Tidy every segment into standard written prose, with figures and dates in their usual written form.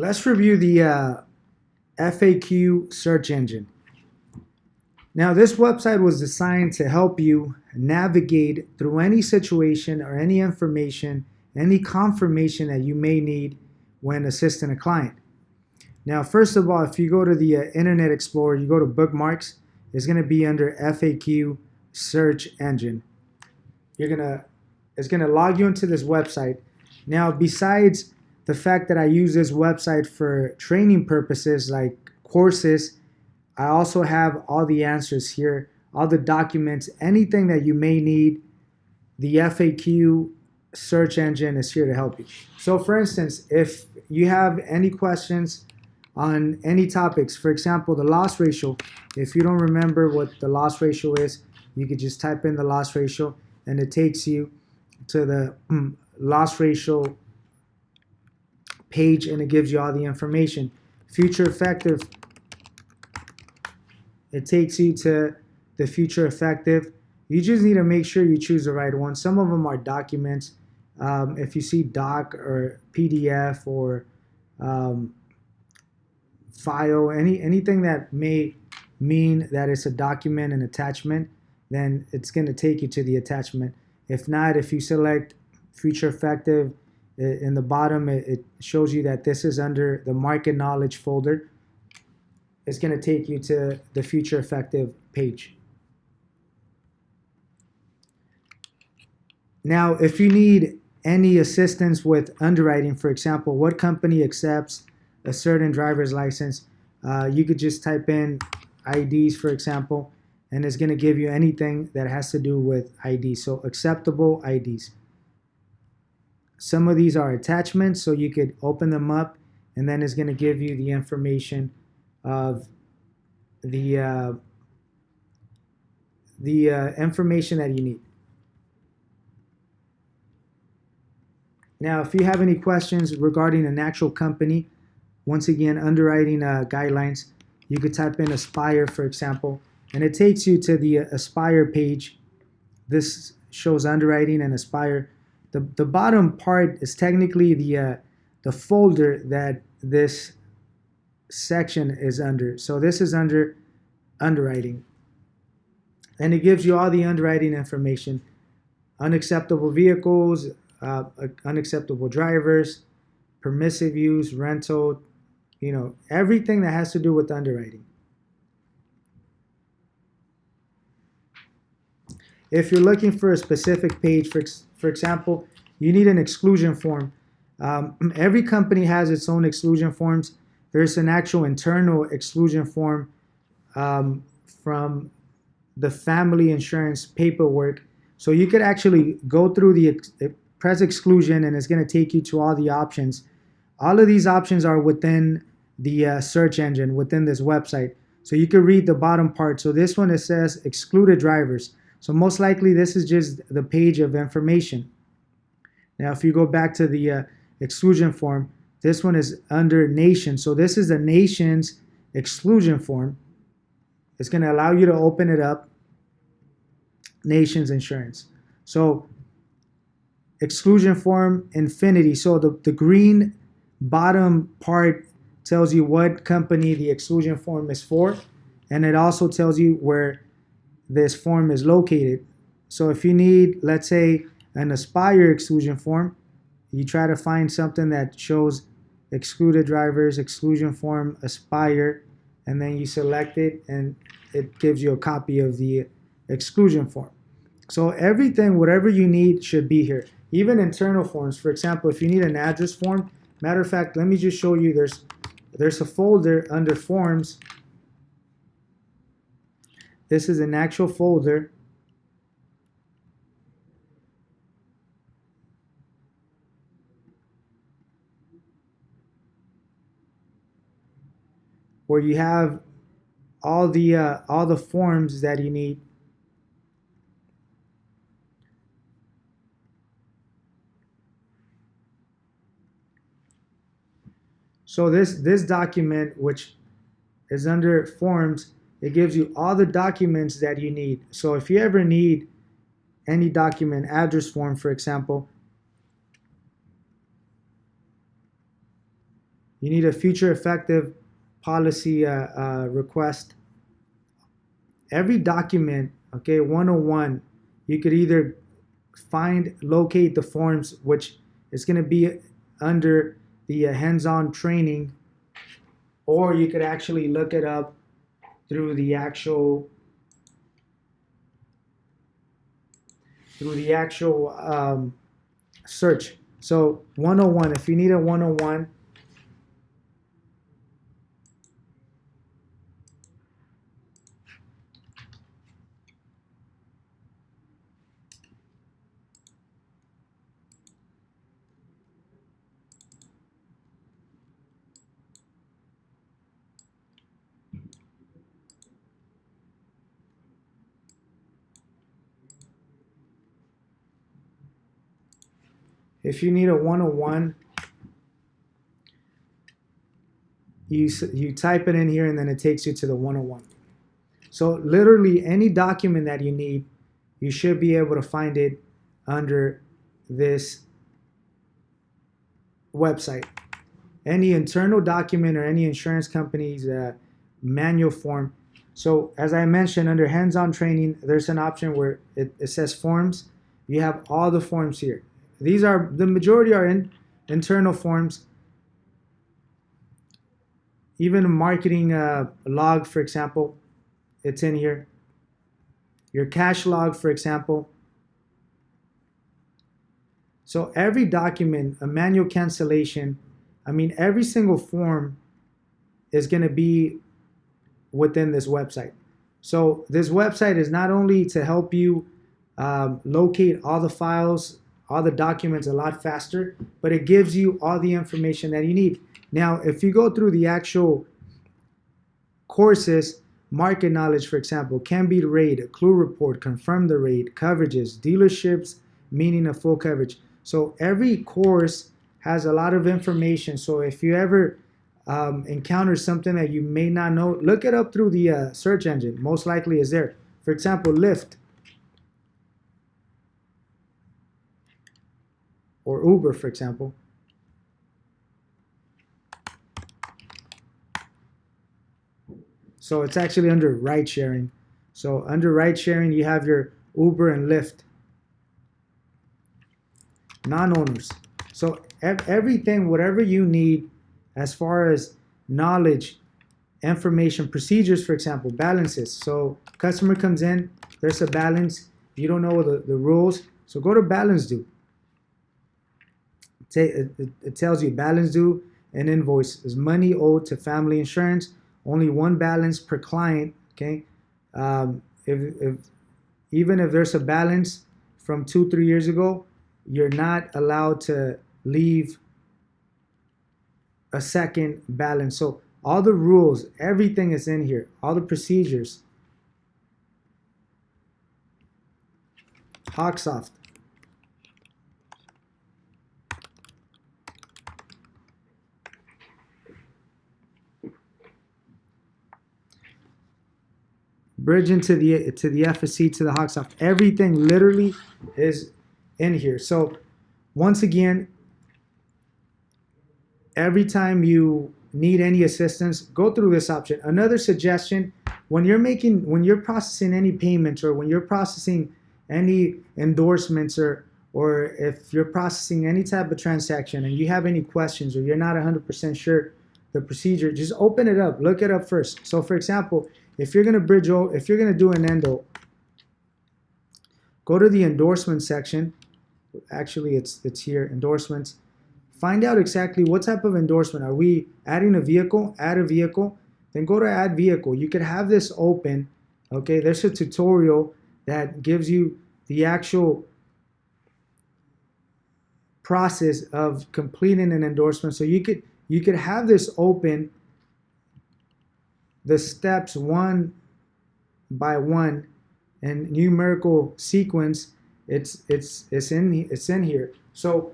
Let's review the FAQ search engine. Now, this website was designed to help you navigate through any situation or any information, any confirmation that you may need when assisting a client. Now, first of all, if you go to the Internet Explorer, you go to bookmarks, it's going to be under FAQ search engine. It's going to log you into this website. Now, besides the fact that I use this website for training purposes like courses, I also have all the answers here, all the documents, anything that you may need. The FAQ search engine is here to help you. So for instance, if you have any questions on any topics, for example, the loss ratio, if you don't remember what the loss ratio is, you could just type in the loss ratio and it takes you to the loss ratio page and it gives you all the information. Future effective, it takes you to the future effective. You just need to make sure you choose the right one. Some of them are documents. If you see doc or PDF or file, anything that may mean that it's a document and attachment, then it's going to take you to the attachment. If not, if you select future effective, in the bottom it shows you that this is under the market knowledge folder. It's going to take you to the future effective page. Now, if you need any assistance with underwriting, for example, what company accepts a certain driver's license, you could just type in IDs, for example, and it's going to give you anything that has to do with IDs. So acceptable IDs. Some of these are attachments, so you could open them up, and then it's going to give you the information of the information that you need. Now, if you have any questions regarding an actual company, once again, underwriting guidelines, you could type in Aspire, for example, and it takes you to the Aspire page. This shows underwriting and Aspire. The bottom part is technically the folder that this section is under. So this is under underwriting. And it gives you all the underwriting information. Unacceptable vehicles, unacceptable drivers, permissive use, rental, everything that has to do with underwriting. If you're looking for a specific page, for example, you need an exclusion form. Every company has its own exclusion forms. There's an actual internal exclusion form from the family insurance paperwork. So you could actually go through press exclusion and it's going to take you to all the options. All of these options are within the search engine, within this website. So you can read the bottom part. So this one, it says excluded drivers. So most likely this is just the page of information. Now if you go back to the exclusion form, this one is under nation. So this is the nation's exclusion form. It's going to allow you to open it up. Nation's insurance. So exclusion form infinity. So the green bottom part tells you what company the exclusion form is for. And it also tells you where this form is located. So if you need, let's say, an Aspire exclusion form, you try to find something that shows excluded drivers, exclusion form, Aspire, and then you select it and it gives you a copy of the exclusion form. So everything, whatever you need, should be here. Even internal forms. For example, if you need an address form, matter of fact, let me just show you, there's a folder under forms. This is an actual folder. Where you have all the forms that you need. So this document, which is under forms, it gives you all the documents that you need. So if you ever need any document, address form, for example, You need a future effective policy request. Every document, okay, 101, you could either locate the forms, which is going to be under the hands-on training, or you could actually look it up through the actual search. So 101, if you need a 101, if you need a 101, you type it in here and then it takes you to the 101. So literally any document that you need, you should be able to find it under this website. Any internal document or any insurance company's manual form. So as I mentioned, under hands-on training, there's an option where it says forms. You have all the forms here. These are, the majority are internal forms. Even a marketing log, for example, it's in here. Your cash log, for example. So every document, a manual cancellation, I mean, every single form is going to be within this website. So this website is not only to help you locate all the files, all the documents a lot faster, but it gives you all the information that you need. Now, if you go through the actual courses, market knowledge, for example, can be the rate, a clue report, confirm the rate, coverages, dealerships, meaning of full coverage. So every course has a lot of information. So if you ever encounter something that you may not know, look it up through the search engine. Most likely is there. For example, Lyft or Uber, for example. So it's actually under ride sharing. So under ride sharing, you have your Uber and Lyft. Non-owners. So everything, whatever you need as far as knowledge, information, procedures, for example, balances. So customer comes in, there's a balance. You don't know the rules. So go to balance due. It tells you balance due and invoice is money owed to family insurance. Only one balance per client. Okay. Even if there's a balance from 2-3 years ago, you're not allowed to leave a second balance. So all the rules, everything is in here, all the procedures. Hawksoft. Bridge into the FSC, to the Hawksoft. Everything literally is in here. So once again, every time you need any assistance, go through this option. Another suggestion, when you're processing any payments, or when you're processing any endorsements, or if you're processing any type of transaction and you have any questions, or you're not 100% sure the procedure, just open it up, look it up first. So for example, if you're going to do an endo, go to the endorsement section. Actually, it's here, endorsements. Find out exactly what type of endorsement. Are we adding a vehicle? Add a vehicle. Then go to add vehicle. You could have this open. Okay, there's a tutorial that gives you the actual process of completing an endorsement. So you could have this open, the steps one by one, and numerical sequence. It's in here. So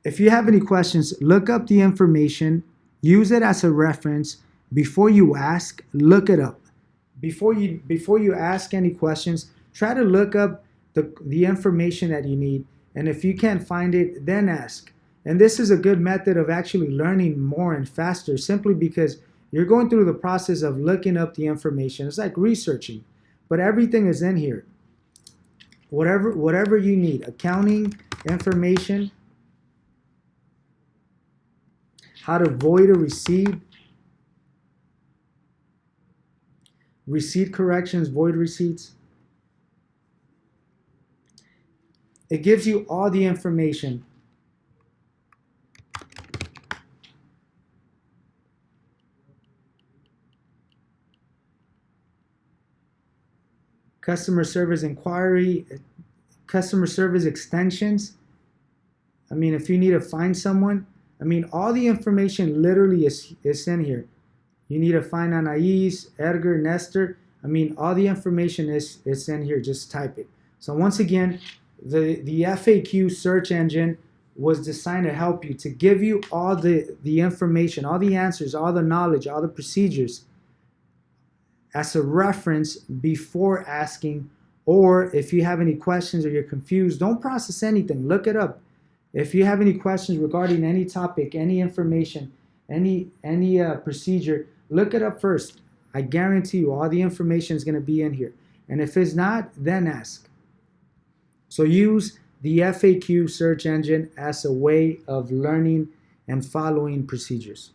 if you have any questions, look up the information, use it as a reference. Before you ask, look it up. Before you ask any questions, try to look up the information that you need. And if you can't find it, then ask. And this is a good method of actually learning more and faster, simply because you're going through the process of looking up the information. It's like researching, but everything is in here. Whatever you need, accounting information, how to void a receipt corrections, void receipts. It gives you all the information. Customer service inquiry, customer service extensions. I mean, if you need to find someone, I mean, all the information literally is in here. You need to find Anais, Edgar, Nestor. I mean, all the information is in here. Just type it. So once again, the FAQ search engine was designed to help you, to give you all the information, all the answers, all the knowledge, all the procedures as a reference before asking. Or if you have any questions or you're confused, don't process anything. Look it up. If you have any questions regarding any topic, any information, any procedure, look it up first. I guarantee you all the information is going to be in here. And if it's not, then ask. So use the FAQ search engine as a way of learning and following procedures.